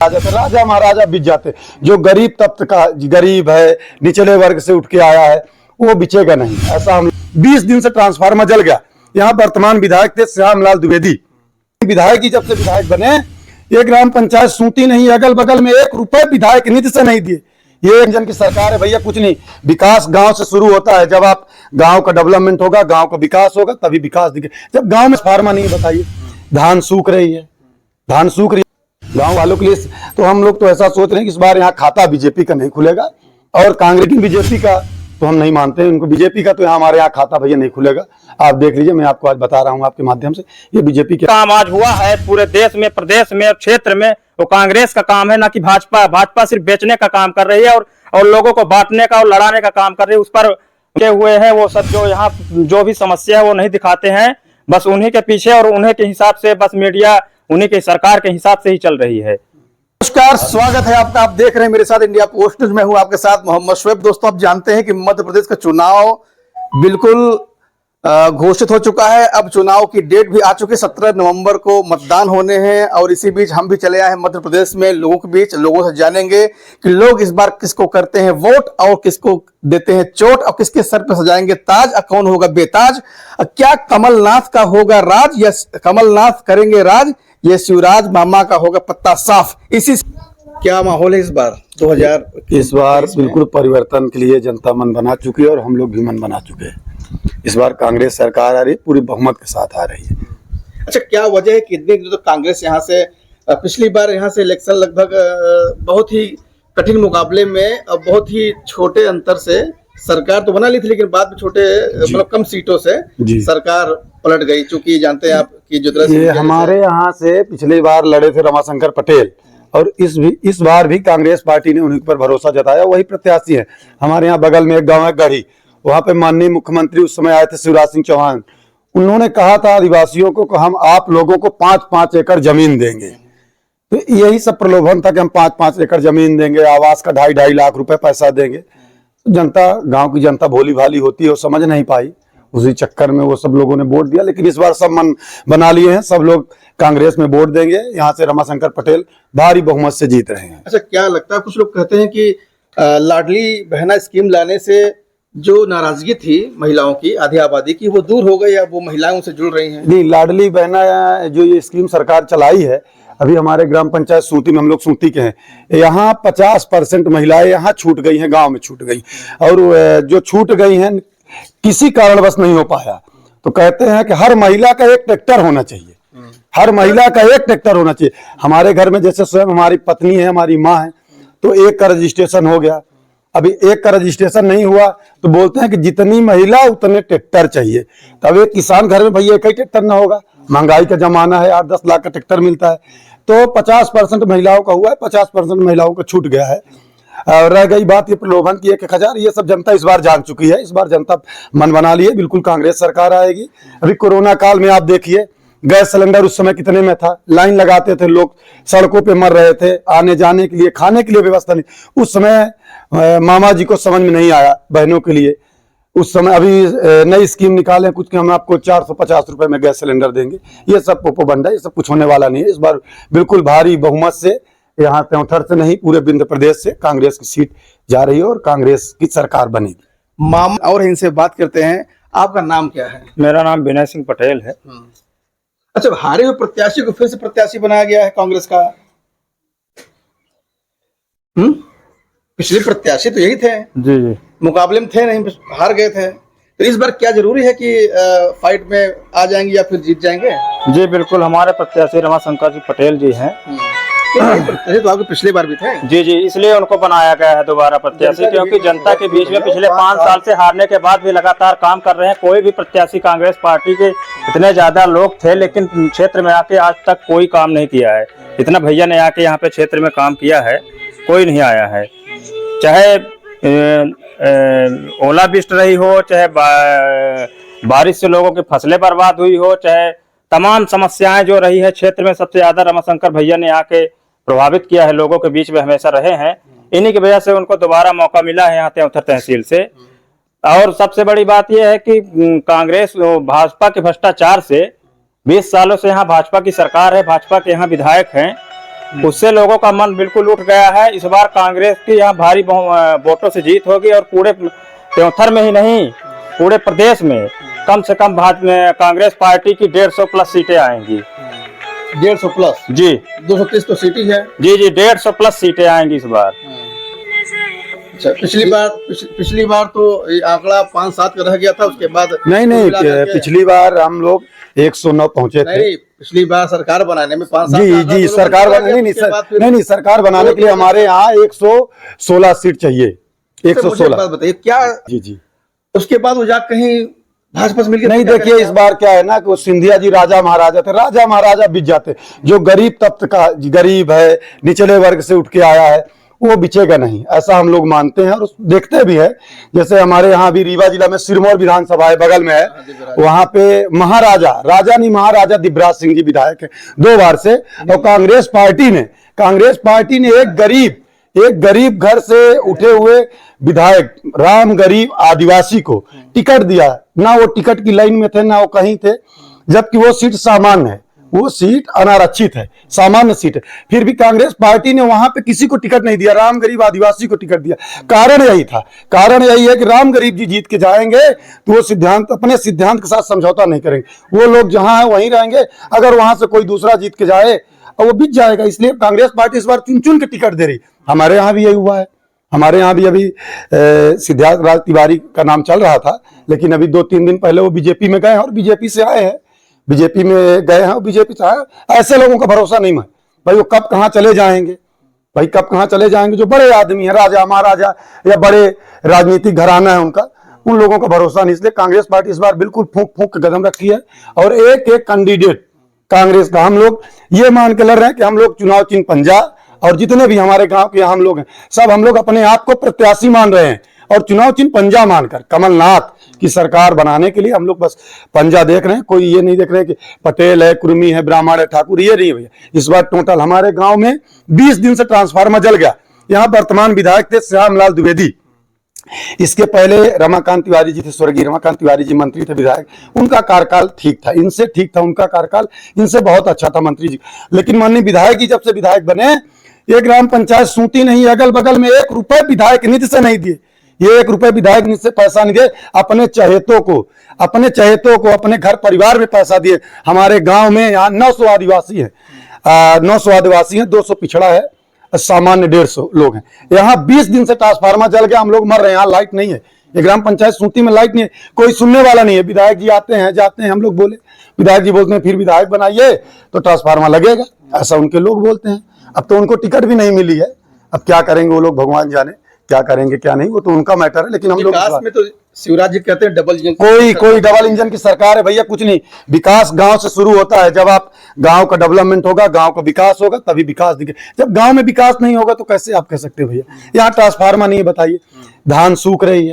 राजा महाराजा बिक जाते। जो गरीब तबका का गरीब है, निचले वर्ग से उठ के आया है, वो बिचेगा नहीं। ऐसा हम 20 दिन से ट्रांसफार्मर जल गया। यहाँ वर्तमान विधायक थे श्यामलाल द्विवेदी, विधायक ही जब से विधायक बने ये ग्राम पंचायत सूती नहीं, अगल बगल में 1 रुपए विधायक निधि से नहीं दिए। ये जन की सरकार है भैया, कुछ नहीं। विकास गांव से शुरू होता है। जब आप गांव का डेवलपमेंट होगा, गांव का विकास होगा, तभी विकास दिखे। जब गांव में फार्मा नहीं, बताइए, धान सूख रही है, धान सूख रही है गांव वालों के लिए। तो हम लोग तो ऐसा सोच रहे हैं कि इस बार यहाँ खाता बीजेपी का नहीं खुलेगा और कांग्रेस की बीजेपी का तो हम नहीं मानते हैं उनको। बीजेपी का तो यहाँ हमारे यहाँ खाता भैया नहीं खुलेगा। आप देख लीजिए, मैं आपको आज बता रहा हूँ आपके माध्यम से, ये बीजेपी का काम आज हुआ है पूरे देश में, प्रदेश में, क्षेत्र में। वो कांग्रेस का काम है, ना कि भाजपा। भाजपा सिर्फ बेचने का काम कर रही है और लोगों को बांटने का और लड़ाने का काम कर रही है। उस पर के हुए हैं वो सब, जो यहाँ जो भी समस्या है वो नहीं दिखाते हैं। बस उन्हीं के पीछे और उन्हीं के हिसाब से बस मीडिया उन्हीं के सरकार के हिसाब से ही चल रही है। नमस्कार, स्वागत है आपका। आप देख रहे हैं मेरे साथ इंडिया पोस्ट न्यूज। मैं हूं आपके साथ मोहम्मद शुएब। दोस्तों, आप जानते हैं कि मध्य प्रदेश का चुनाव बिल्कुल घोषित हो चुका है। अब चुनाव की डेट भी आ चुकी है, 17 नवंबर को मतदान होने हैं। और इसी बीच हम भी चले आए हैं मध्य प्रदेश में, लोगों के बीच। लोगों से जानेंगे कि लोग इस बार किसको करते हैं वोट और किसको देते हैं चोट, और किसके सर पर सजाएंगे ताज और कौन होगा बेताज। क्या कमलनाथ का होगा राज या कमलनाथ करेंगे राज, ये शिवराज मामा का होगा पत्ता साफ। इसी क्या माहौल है इस बार 2000? इस बार बिल्कुल परिवर्तन के लिए जनता मन बना चुकी है और हम लोग भी मन बना चुके हैं। इस बार कांग्रेस सरकार आ रही है, पूरी बहुमत के साथ आ रही है। अच्छा, क्या वजह है कि इतने दिनों तक कांग्रेस यहाँ से, पिछली बार यहाँ से इलेक्शन लगभग बहुत ही कठिन मुकाबले में और बहुत ही छोटे अंतर से सरकार तो बना ली थी, लेकिन बाद में छोटे मतलब कम सीटों से सरकार पलट गई। चूंकि जानते हैं आप कि ये हमारे यहाँ से पिछली बार लड़े थे रमाशंकर पटेल, और इस बार भी कांग्रेस पार्टी ने उन्हीं पर भरोसा जताया, वही प्रत्याशी है। हमारे यहाँ बगल में एक गांव है गढ़ी, वहां पे माननीय मुख्यमंत्री उस समय आए थे शिवराज सिंह चौहान। उन्होंने कहा था आदिवासियों को हम आप लोगों को 5-5 एकड़ जमीन देंगे। तो यही सब प्रलोभन था कि हम 5-5 एकड़ जमीन देंगे, आवास का 2.5 लाख रुपए पैसा देंगे। तो जनता, गांव की जनता भोली भाली होती है, वो समझ नहीं पाई। उसी चक्कर में वो सब लोगों ने वोट दिया। लेकिन इस बार सब मन बना लिए हैं, सब लोग कांग्रेस में वोट देंगे। यहाँ से रमाशंकर पटेल भारी बहुमत से जीत रहे हैं। अच्छा, क्या लगता है, कुछ लोग कहते हैं कि लाडली बहना स्कीम लाने से जो नाराजगी थी महिलाओं की, आधी आबादी की, वो दूर हो गई या वो महिलाओं से जुड़ रही हैं? नहीं, लाडली बहना जो ये स्कीम सरकार चलाई है, अभी हमारे ग्राम पंचायत सूती में, हम लोग सूती के हैं, यहाँ 50% महिलाएं यहाँ छूट गई हैं, गांव में छूट गई। और जो छूट गई हैं किसी कारणवश नहीं हो पाया, तो कहते हैं कि हर महिला का 1 ट्रैक्टर होना चाहिए। हर महिला का 1 ट्रैक्टर होना चाहिए। हमारे घर में जैसे स्वयं हमारी पत्नी है, हमारी माँ है, तो 1 का रजिस्ट्रेशन हो गया। अभी 1 का रजिस्ट्रेशन नहीं हुआ तो बोलते हैं कि जितनी महिला उतने ट्रैक्टर चाहिए। तब एक किसान घर में भैया 1 ही ट्रैक्टर ना होगा, महंगाई का जमाना है, 8-10 लाख का ट्रैक्टर मिलता है। तो 50% महिलाओं का हुआ है, 50% महिलाओं का छूट गया है। और रह गई बात ये प्रलोभन की 1,000, ये सब जनता इस बार जान चुकी है। इस बार जनता मन बना ली है, बिल्कुल कांग्रेस सरकार आएगी। अभी कोरोना काल में आप देखिए, गैस सिलेंडर उस समय कितने में था, लाइन लगाते थे लोग, सड़कों पे मर रहे थे, आने जाने के लिए, खाने के लिए व्यवस्था नहीं। उस समय मामा जी को समझ में नहीं आया बहनों के लिए। उस समय अभी नई स्कीम निकाले कुछ कि हम आपको 450 रुपए में गैस सिलेंडर देंगे। ये सब पोपोबंडा, ये सब कुछ होने वाला नहीं है। इस बार बिल्कुल भारी बहुमत से, यहाँ त्योंथर से नहीं, पूरे विंध्य प्रदेश से कांग्रेस की सीट जा रही है और कांग्रेस की सरकार बनेगी। मामा और इनसे बात करते हैं। आपका नाम क्या है? मेरा नाम विनय सिंह पटेल है। अच्छा, हारे हुए प्रत्याशी को फिर से प्रत्याशी बनाया गया है कांग्रेस का। पिछले प्रत्याशी तो यही थे जी, मुकाबले में थे नहीं, हार गए थे। तो इस बार क्या जरूरी है कि फाइट में आ जाएंगे या फिर जीत जाएंगे? जी बिल्कुल, हमारे प्रत्याशी रमाशंकर जी पटेल जी हैं। तो आपके पिछले बार भी थे? जी, इसलिए उनको बनाया गया है दोबारा प्रत्याशी, क्योंकि जनता के बीच में पिछले 5 साल से हारने के बाद भी लगातार काम कर रहे हैं। कोई भी प्रत्याशी कांग्रेस पार्टी के, इतने ज्यादा लोग थे, लेकिन क्षेत्र में आके आज तक कोई काम नहीं किया है। इतना भैया ने आके यहाँ पे क्षेत्र में काम किया है, कोई नहीं आया है। चाहे ओलावृष्टि रही हो, चाहे बारिश से लोगों की फसलें बर्बाद हुई हो, चाहे तमाम समस्याएं जो रही है क्षेत्र में, सबसे ज्यादा रमाशंकर भैया ने आके प्रभावित किया है, लोगों के बीच में हमेशा रहे हैं। इन्हीं की वजह से उनको दोबारा मौका मिला है यहाँ त्योंथर तहसील से। और सबसे बड़ी बात यह है कि कांग्रेस भाजपा के भ्रष्टाचार से 20 सालों से यहाँ भाजपा की सरकार है, भाजपा के यहाँ विधायक हैं, उससे लोगों का मन बिल्कुल उठ गया है। इस बार कांग्रेस की यहाँ भारी वोटों से जीत होगी और पूरे त्योंथर में ही नहीं, पूरे प्रदेश में कम से कम कांग्रेस पार्टी की 150 प्लस सीटें आएंगी। 150 प्लस जी, 230 तो सीट ही है। जी जी, 150 प्लस सीटें आएंगी इस बार। अच्छा, पिछली बार तो ये आंकड़ा 5-7 का रह गया था, उसके बाद नहीं, पिछली बार हम लोग 109 पहुंचे थे। नहीं, पिछली बार सरकार बनाने में 5-7 जी, सरकार बनाने नहीं, सरकार बनाने के लिए हमारे यहाँ 116 सीट चाहिए, 116। बताइए क्या जी, उसके बाद वो जाकर कहीं भाजपा से मिलकर नहीं, देखिए इस बार क्या है ना कि वो सिंधिया जी राजा महाराजा थे, राजा महाराजा बिक जाते। जो गरीब तबके का गरीब है, निचले वर्ग से उठ के आया है, वो बिचेगा नहीं, ऐसा हम लोग मानते हैं और देखते भी है। जैसे हमारे यहाँ भी रीवा जिला में सिरमौर विधानसभा है, बगल में है, वहां पे राजा नहीं महाराजा दिव्यराज सिंह जी विधायक है 2 बार से। और कांग्रेस पार्टी ने एक गरीब घर से उठे हुए विधायक राम गरीब आदिवासी को टिकट दिया। ना वो टिकट की लाइन में थे, ना वो कहीं थे, जबकि वो सीट सामान्य है, वो सीट अनारक्षित है, सामान्य सीट है। फिर भी कांग्रेस पार्टी ने वहां पे किसी को टिकट नहीं दिया, राम गरीब आदिवासी को टिकट दिया। कारण यही है कि राम गरीब जी जीत के जाएंगे तो वो अपने सिद्धांत के साथ समझौता नहीं करेंगे। वो लोग जहां है वहीं रहेंगे, अगर वहां से कोई दूसरा जीत के जाए और वो बीत जाएगा। इसलिए कांग्रेस पार्टी इस बार चुन के टिकट दे रही। हमारे यहाँ भी यही हुआ है। हमारे यहाँ भी अभी सिद्धार्थ राज तिवारी का नाम चल रहा था, लेकिन अभी 2-3 दिन पहले वो बीजेपी में गए और बीजेपी से आए हैं, बीजेपी में गए हैं और बीजेपी से आए। ऐसे लोगों का भरोसा नहीं है भाई, वो कब कहाँ चले जाएंगे। जो बड़े आदमी है, राजा महाराजा या बड़े राजनीतिक घराना है उनका, उन लोगों का भरोसा नहीं। इसलिए कांग्रेस पार्टी इस बार बिल्कुल फूंक के कदम रखी है और एक कैंडिडेट कांग्रेस का हम लोग ये मान के लड़ रहे हैं कि हम लोग चुनाव चिन्ह पंजा, और जितने भी हमारे गांव के हम लोग हैं, सब हम लोग अपने आप को प्रत्याशी मान रहे हैं और चुनाव चिन्ह पंजा मानकर कमलनाथ की सरकार बनाने के लिए हम लोग बस पंजा देख रहे हैं। कोई ये नहीं देख रहे कि पटेल है, कुर्मी है, ब्राह्मण है, ठाकुर, ये नहीं भैया। इस बार टोटल हमारे गांव में 20 दिन से ट्रांसफार्मर जल गया। यहाँ वर्तमान विधायक थे श्यामलाल द्विवेदी, इसके पहले रमाकांत तिवारी जी थे, स्वर्गीय रमाकांत तिवारी जी मंत्री थे, विधायक। उनका कार्यकाल ठीक था, इनसे ठीक था उनका कार्यकाल, इनसे बहुत अच्छा था मंत्री जी। लेकिन माननीय विधायक जी जब से विधायक बने, ये ग्राम पंचायत सूती नहीं, अगल बगल में 1 रुपए विधायक निधि से नहीं दिए। ये 1 रुपए विधायक निधि से पैसा नहीं दिए, अपने चहेतों को अपने घर परिवार में पैसा दिए। हमारे गांव में यहाँ 900 आदिवासी हैं, 200 पिछड़ा है, सामान्य 150 लोग हैं। यहाँ 20 दिन से ट्रांसफार्मर जल गया, हम लोग मर रहे हैं। यहाँ लाइट नहीं है, ये ग्राम पंचायत सूती में लाइट नहीं है, कोई सुनने वाला नहीं है। विधायक जी आते हैं जाते हैं, हम लोग बोले, विधायक जी बोलते हैं फिर विधायक बनाइए तो ट्रांसफार्मर लगेगा, ऐसा उनके लोग बोलते हैं। अब तो उनको टिकट भी नहीं मिली है, अब क्या करेंगे वो लोग, भगवान जाने क्या करेंगे क्या नहीं, वो तो उनका मैटर है। लेकिन हम लोग विकास में तो शिवराज जी कहते हैं डबल इंजन, कोई डबल इंजन की सरकार है भैया, कुछ नहीं। विकास गांव से शुरू होता है। जब आप गांव का डेवलपमेंट होगा, गांव का विकास होगा, तभी विकास दिखे। जब गांव में विकास नहीं होगा तो कैसे आप कह सकते भैया। यहाँ ट्रांसफार्मर नहीं है, बताइए। धान सूख रही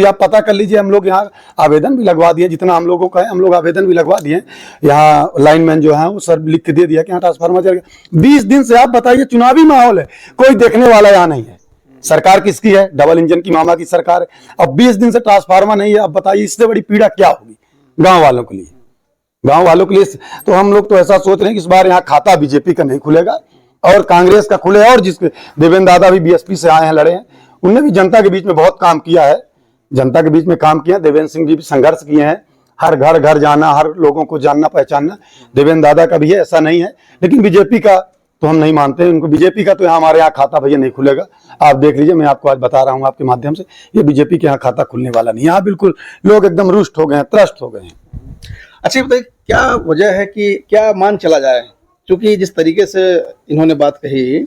है, आप पता कर लीजिए। हम लोग यहाँ आवेदन भी लगवा दिए, जितना हम लोगों का है हम लोग आवेदन भी लगवा दिए। यहाँ लाइनमैन जो है वो सर लिख के दे दिया कि यहाँ ट्रांसफार्मर जल गया। 20 दिन से आप बताइए, चुनावी माहौल है, कोई देखने वाला यहाँ नहीं है। सरकार किसकी है? डबल इंजन की मामा की सरकार है। अब 20 दिन से ट्रांसफार्मर नहीं है, अब बताइए इससे बड़ी पीड़ा क्या होगी गांव वालों के लिए। तो हम लोग तो ऐसा सोच रहे हैं कि इस बार यहाँ खाता बीजेपी का नहीं खुलेगा और कांग्रेस का खुले। और जिसके देवेंद्र दादा भी बीएसपी से आए हैं, लड़े हैं, उनने भी जनता के बीच में बहुत काम किया है, देवेंद्र सिंह जी भी संघर्ष किए हैं, हर घर जाना, हर लोगों को जानना पहचानना देवेंद्र दादा का भी है, ऐसा नहीं है। लेकिन बीजेपी का तो हम नहीं मानते उनको। बीजेपी का तो यहाँ हमारे यहाँ खाता भैया नहीं खुलेगा। आप देख लीजिए, मैं आपको आज बता रहा हूँ आपके माध्यम से, ये बीजेपी के यहाँ खाता खुलने वाला नहीं। यहाँ बिल्कुल लोग एकदम रुष्ट हो गए हैं, त्रस्त हो गए हैं। अच्छा बताइए, क्या वजह है कि क्या मान चला जाए? क्योंकि जिस तरीके से इन्होंने बात कही,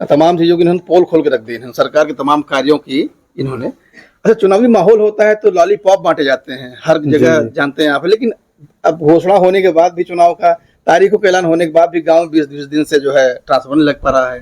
तमाम चीजों की इन्होंने पोल खोल के रख दी, सरकार के तमाम कार्यों की इन्होंने। अच्छा, चुनावी माहौल होता है तो लॉलीपॉप बांटे जाते हैं, हर जगह जानते हैं आप। लेकिन अब घोषणा होने के बाद भी, चुनाव का तारीखों का ऐलान होने के बाद भी गांव 20 दिन से जो है ट्रांसफर नहीं लग पा रहा है,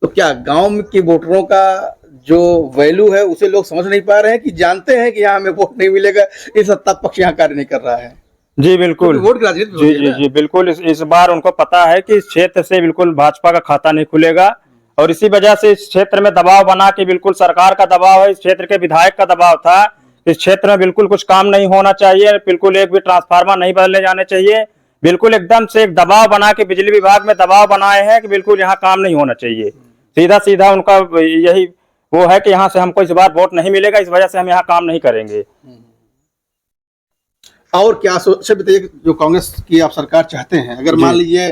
तो क्या गांव के वोटरों का जो वैल्यू है उसे लोग समझ नहीं पा रहे हैं कि जानते हैं कि यहाँ हमें वोट नहीं मिलेगा, ये सत्ता पक्ष यहाँ कार्य नहीं कर रहा है? जी बिल्कुल, वोट की राजनीति जी बिल्कुल। इस बार उनको पता है कि इस क्षेत्र से बिल्कुल भाजपा का खाता नहीं खुलेगा और इसी वजह से इस क्षेत्र में दबाव बना के, बिल्कुल सरकार का दबाव है, इस क्षेत्र के विधायक का दबाव था, इस क्षेत्र में बिल्कुल कुछ काम नहीं होना चाहिए, बिल्कुल एक भी ट्रांसफार्मर नहीं बदले जाने चाहिए। बिल्कुल एकदम से एक दबाव बना के बिजली विभाग में दबाव बनाए हैं कि बिल्कुल यहाँ काम नहीं होना चाहिए। सीधा सीधा उनका यही वो है कि यहाँ से हमको इस बार वोट नहीं मिलेगा, इस वजह से हम यहाँ काम नहीं करेंगे। और क्या सोच बताइए, जो कांग्रेस की आप सरकार चाहते हैं, अगर मान लीजिए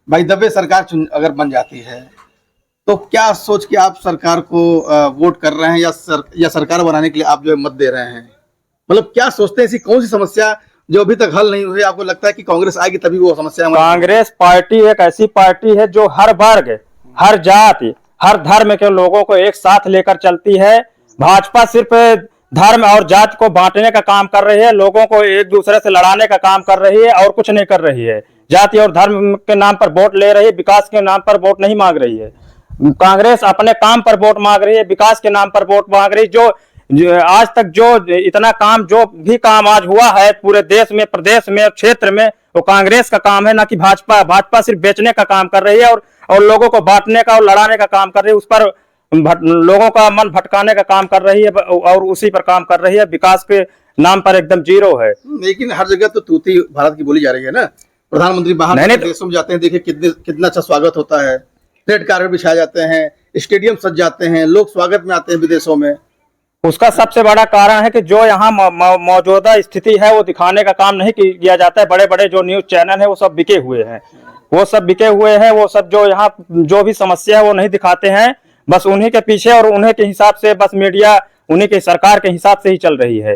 भाई दबे सरकार अगर बन जाती है, तो क्या सोच के आप सरकार को वोट कर रहे हैं, या सरकार बनाने के लिए आप जो है मत दे रहे हैं? मतलब क्या सोचते हैं, ऐसी कौन सी समस्या जो अभी तक हल नहीं हुई, आपको लगता है कि कांग्रेस आएगी तभी वो समस्या? कांग्रेस पार्टी एक ऐसी पार्टी है जो हर वर्ग, हर जाति, हर धर्म के लोगों को एक साथ लेकर चलती है। भाजपा सिर्फ धर्म और जाति को बांटने का काम कर रही है, लोगों को एक दूसरे से लड़ाने का काम कर रही है और कुछ नहीं कर रही है। जाति और धर्म के नाम पर वोट ले रही है, विकास के नाम पर वोट नहीं मांग रही है। कांग्रेस अपने काम पर वोट मांग रही है, विकास के नाम पर वोट मांग रही है। जो आज तक जो इतना काम, जो भी काम आज हुआ है पूरे देश में, प्रदेश में, क्षेत्र में, वो कांग्रेस का काम है, ना कि भाजपा। भाजपा सिर्फ बेचने का काम कर रही है और लोगों को बांटने का और लड़ाने का काम कर रही है, उस पर लोगों का मन भटकाने का काम कर रही है और उसी पर काम कर रही है। विकास के नाम पर एकदम जीरो है। लेकिन हर जगह तो तूती भारत की बोली जा रही है ना। प्रधानमंत्री बाहर देशों में जाते हैं, देखिए कितना अच्छा स्वागत होता है, रेड कार्पेट बिछाए जाते हैं, स्टेडियम सज जाते हैं, लोग स्वागत में आते हैं विदेशों में। उसका सबसे बड़ा कारण है कि जो यहाँ मौजूदा स्थिति है वो दिखाने का काम नहीं किया जाता है। बड़े बड़े जो न्यूज चैनल है वो सब बिके हुए हैं, वो सब जो यहाँ जो भी समस्या है वो नहीं दिखाते हैं। बस उन्हीं के पीछे और उन्हीं के हिसाब से बस मीडिया उन्हीं के सरकार के हिसाब से ही चल रही है।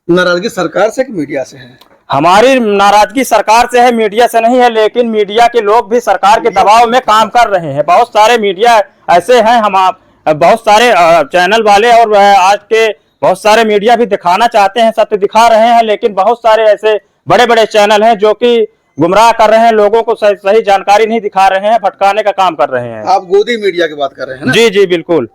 नाराजगी सरकार से कि मीडिया से है? हमारी नाराजगी सरकार से है, मीडिया से नहीं है। लेकिन मीडिया के लोग भी सरकार के दबाव में काम कर रहे हैं। बहुत सारे मीडिया ऐसे हैं, बहुत सारे चैनल वाले और आज के बहुत सारे मीडिया भी दिखाना चाहते हैं, सत्य दिखा रहे हैं, लेकिन बहुत सारे ऐसे बड़े बड़े चैनल हैं जो कि गुमराह कर रहे हैं, लोगों को सही जानकारी नहीं दिखा रहे हैं, भटकाने का काम कर रहे हैं। आप गोदी मीडिया की बात कर रहे हैं ना? जी जी बिल्कुल।